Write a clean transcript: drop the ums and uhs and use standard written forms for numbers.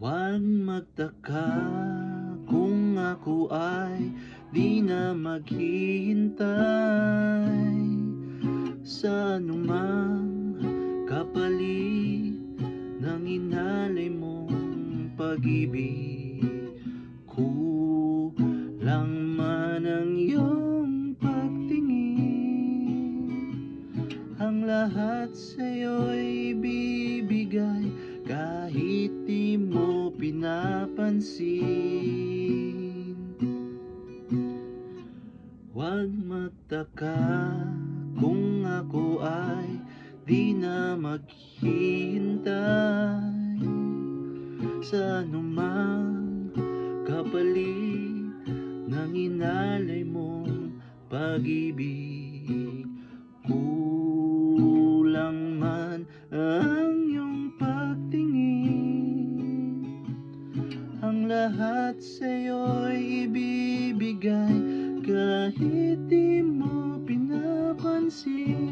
Huwag magtaka kung ako ay di na maghihintay sa anumang kapalit ng inalay mong pag-ibig. Kulang man ang iyong pagtingin, ang lahat sa'yo'y bibigay kahit di mo pinapansin. Huwag magtaka kung ako ay di na maghihintay sa anumang kapalit ng inalay mong pag-ibig. Kulang man ang iyong pagtingin, ang lahat sa'yo'y ibibigay kahit di mo pinapansin.